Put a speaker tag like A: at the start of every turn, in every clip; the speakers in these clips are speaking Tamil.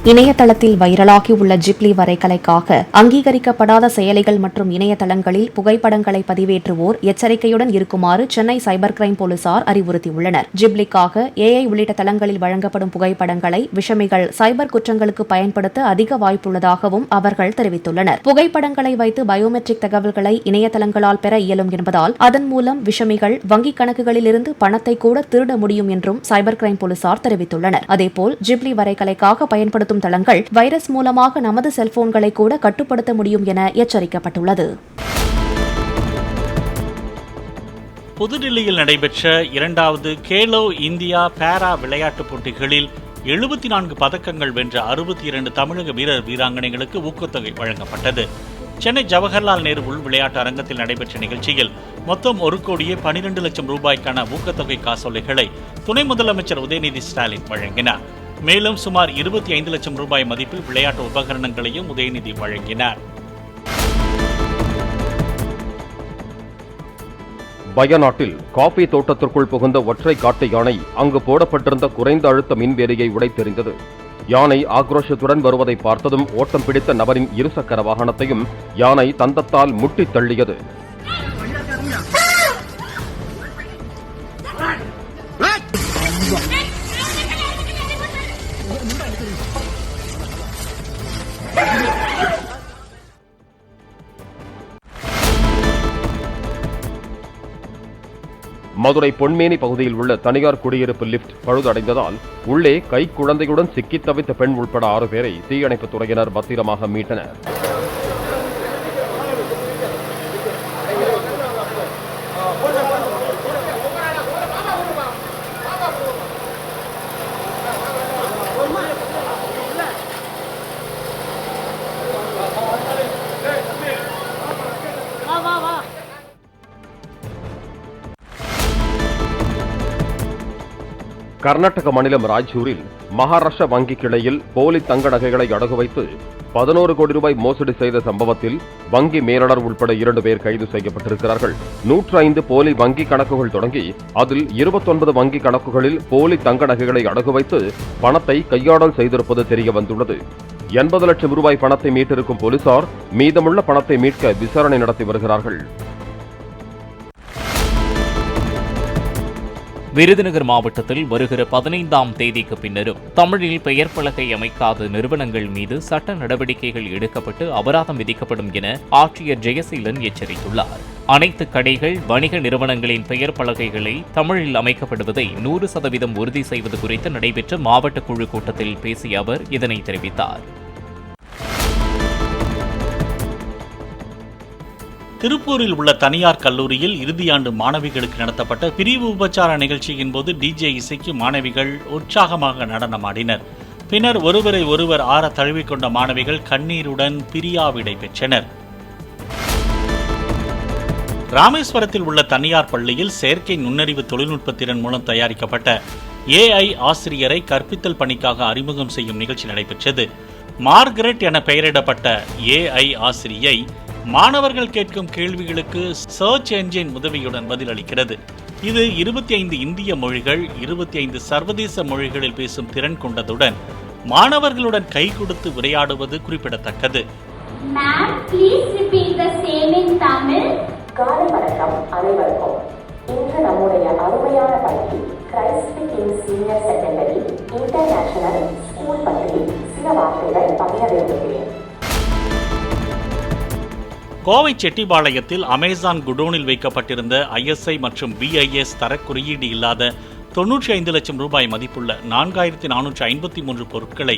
A: இணையதளத்தில் வைரலாகி உள்ள ஜிப்லி வரைகலைக்காக அங்கீகரிக்கப்படாத செயலிகள் மற்றும் இணையதளங்களில் புகைப்படங்களை பதிவேற்றுவோர் எச்சரிக்கையுடன் இருக்குமாறு சென்னை சைபர் கிரைம் போலீசார் அறிவுறுத்தியுள்ளனர். ஜிப்லிக்காக ஏஐ உள்ளிட்ட தளங்களில் வழங்கப்படும் புகைப்படங்களை விஷமிகள் சைபர் குற்றங்களுக்கு பயன்படுத்த அதிக வாய்ப்புள்ளதாகவும் அவர்கள் தெரிவித்துள்ளனர். புகைப்படங்களை வைத்து பயோமெட்ரிக் தகவல்களை இணையதளங்களால் பெற இயலும் என்பதால் அதன் மூலம் விஷமிகள் வங்கிக் கணக்குகளிலிருந்து பணத்தை கூட திருட முடியும் என்றும் சைபர் கிரைம் போலீசார் தெரிவித்துள்ளனர். அதேபோல் ஜிப்லி வரைகலைக்காக பயன்படுத்தும் தளங்கள் வைரஸ் மூலமாக நமது செல்போன்களை கூட கட்டுப்படுத்த முடியும் என எச்சரிக்கப்பட்டுள்ளது.
B: புதுடில்லியில் நடைபெற்ற 2வது கேலோ இந்தியா பாரா விளையாட்டுப் போட்டிகளில் 74 பதக்கங்கள் வென்ற 62 தமிழக வீரர் வீராங்கனைகளுக்கு ஊக்கத்தொகை வழங்கப்பட்டது. சென்னை ஜவஹர்லால் நேரு உள் விளையாட்டு அரங்கத்தில் நடைபெற்ற நிகழ்ச்சியில் மொத்தம் 1,12 லட்சம் ரூபாய்க்கான ஊக்கத்தொகை காசோலைகளை துணை முதலமைச்சர் உதயநிதி ஸ்டாலின் வழங்கினார். மேலும் சுமார் 25 லட்சம் ரூபாய் மதிப்பில் விளையாட்டு உபகரணங்களையும் உதயநிதி வழங்கினார்.
C: வயநாட்டில் காபி தோட்டத்திற்குள் புகுந்த ஒற்றை காட்டு யானை அங்கு போடப்பட்டிருந்த குறைந்த அழுத்த மின்வேலியை உடைத்தெறிந்தது. யானை ஆக்ரோஷத்துடன் வருவதை பார்த்ததும் ஓட்டம் பிடித்த நபரின் இருசக்கர வாகனத்தையும் யானை தந்தத்தால் முட்டித் தள்ளியது. மதுரை பொன்மேனி பகுதியில் உள்ள தனியார் குடியிருப்பு லிப்ட் பழுதடைந்ததால் உள்ளே கைக்குழந்தையுடன் சிக்கித் தவித்த பெண் உட்பட 6 பேரை தீயணைப்புத் துறையினர் பத்திரமாக மீட்டனர். கர்நாடக மாநிலம் ராய்ச்சூரில் மகாராஷ்டிரா வங்கி கிளையில் போலி தங்க நகைகளை அடகு வைத்து 11 கோடி ரூபாய் மோசடி செய்த சம்பவத்தில் வங்கி மேலாளர் உட்பட 2 பேர் கைது செய்யப்பட்டிருக்கிறார்கள். 105 போலி வங்கி கணக்குகள் தொடங்கி அதில் 29 வங்கி கணக்குகளில் போலி தங்க நகைகளை அடகு வைத்து பணத்தை கையாடல் செய்திருப்பது தெரிய வந்துள்ளது. 80 லட்சம் ரூபாய் பணத்தை மீட்டிருக்கும் போலீசார் மீதமுள்ள பணத்தை மீட்க விசாரணை நடத்தி வருகிறார்கள்.
D: விருதுநகர் மாவட்டத்தில் வருகிற 15ஆம் தேதிக்கு பின்னரும் தமிழில் பெயர் பலகை அமைக்காத நிறுவனங்கள் மீது சட்ட நடவடிக்கைகள் எடுக்கப்பட்டு அபராதம் விதிக்கப்படும் என ஆட்சியர் ஜெயசீலன் எச்சரித்துள்ளார். அனைத்து கடைகள், வணிக நிறுவனங்களின் பெயர் பலகைகளை தமிழில் அமைக்கப்படுவதை 100% உறுதி செய்வது குறித்து நடைபெற்ற மாவட்ட குழு கூட்டத்தில் பேசிய அவர் இதனை தெரிவித்தார்.
B: திருப்பூரில் உள்ள தனியார் கல்லூரியில் இறுதியாண்டு மாணவிகளுக்கு நடத்தப்பட்ட பிரிவு உபச்சார நிகழ்ச்சியின் போது டிஜே இசைக்கு மாணவிகள் உற்சாகமாக நடனமாடினர். பின்னர் ஒருவரை ஒருவர் ஆற தழுவிக்கொண்ட மாணவிகள் கண்ணீருடன் பிரியாவிடை பெற்றனர். ராமேஸ்வரத்தில் உள்ள தனியார் பள்ளியில் செயற்கை நுண்ணறிவு தொழில்நுட்ப திறன் மூலம் தயாரிக்கப்பட்ட ஏஐ ஆசிரியரை கற்பித்தல் பணிக்காக அறிமுகம் செய்யும் நிகழ்ச்சி நடைபெற்றது. மார்கரெட் என பெயரிடப்பட்ட ஏஐ ஆசிரியை மாணவர்கள் கேட்கும் கேள்விகளுக்கு சர்ச் என்ஜின் உதவியுடன் பதிலளிக்கிறது. இது 25 இந்திய மொழிகள், 25 சர்வதேச மொழிகளில் பேசும் திறன் கொண்டதுடன் மாணவர்களுடன் கை கொடுத்து உரையாடுவது குறிப்பிடத்தக்கது.
E: அனைவருக்கும் இன்று நம்முடைய அருமையான பள்ளி Christ king senior secondary international school பற்றி சில வார்த்தைகள் பகிர விரும்புகிறேன்.
B: கோவை செட்டிபாளையத்தில் அமேசான் குடோனில் வைக்கப்பட்டிருந்த ISI மற்றும் BIS தர குறியீடு இல்லாத 95 லட்சம் ரூபாய் மதிப்புள்ள 4453 பொருட்களை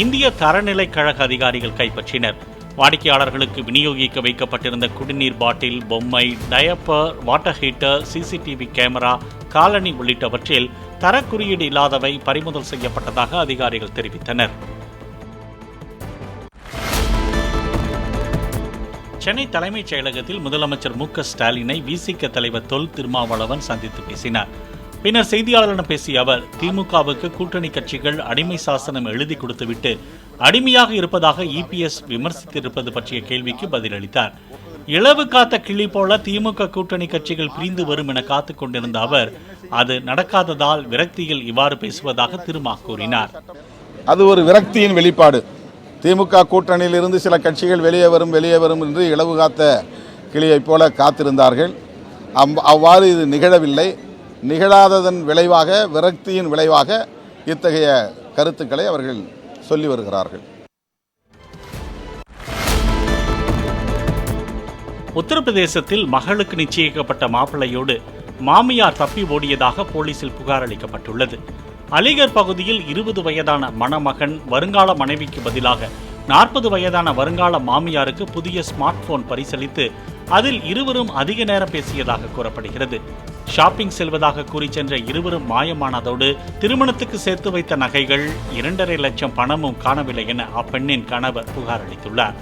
B: இந்திய தரநிலை கழக அதிகாரிகள் கைப்பற்றினர். வாடிக்கையாளர்களுக்கு விநியோகிக்க வைக்கப்பட்டிருந்த குடிநீர் பாட்டில், பொம்மை, diaper, water heater, CCTV camera, காலணி உள்ளிட்டவற்றில் தர குறியீடு இல்லாதவை பறிமுதல் செய்யப்பட்டதாக அதிகாரிகள் தெரிவித்தனர். சென்னை தலைமைச் செயலகத்தில் முதலமைச்சர் MK ஸ்டாலினை விசிக தலைவர் தொல் திருமாவளவன் சந்தித்து பேசினார். பின்னர் செய்தியாளர்களிடம் பேசிய அவர், திமுகவுக்கு கூட்டணி கட்சிகள் அடிமை சாசனம் எழுதி கொடுத்துவிட்டு அடிமையாக இருப்பதாக EPS விமர்சித்திருப்பது பற்றிய கேள்விக்கு பதிலளித்தார். இளவு காத்த கிளி போல திமுக கூட்டணி கட்சிகள் பிரிந்து வரும் என காத்துக் கொண்டிருந்த அவர், அது நடக்காததால் விரக்தியில் இவ்வாறு பேசுவதாக திருமா கூறினார்.
F: அது ஒரு விரக்தியின் வெளிப்பாடு. திமுக கூட்டணியிலிருந்து சில கட்சிகள் வெளியே வரும் என்று இலவு காத்த கிளியைப் போல காத்திருந்தார்கள். அவ்வாறு இது நிகழவில்லை. நிகழாததன் விளைவாக, விரக்தியின் விளைவாக இத்தகைய கருத்துக்களை அவர்கள் சொல்லி வருகிறார்கள்.
B: உத்தரப்பிரதேசத்தில் மகளுக்கு நிச்சயிக்கப்பட்ட மாப்பிள்ளையோடு மாமியார் தப்பி ஓடியதாக போலீசில் புகார் அளிக்கப்பட்டுள்ளது. அலிகர் பகுதியில் 20 வயதான மணமகன் வருங்கால மனைவிக்கு பதிலாக 40 வயதான வருங்கால மாமியாருக்கு புதிய ஸ்மார்ட் போன் பரிசளித்து அதில் இருவரும் அதிக நேரம் பேசியதாக கூறப்படுகிறது. ஷாப்பிங் செல்வதாக கூறி சென்ற இருவரும் மாயமானதோடு திருமணத்துக்கு சேர்த்து வைத்த நகைகள் 2.5 லட்சம் பணமும் காணவில்லை என அப்பெண்ணின் கணவர் புகார் அளித்துள்ளார்.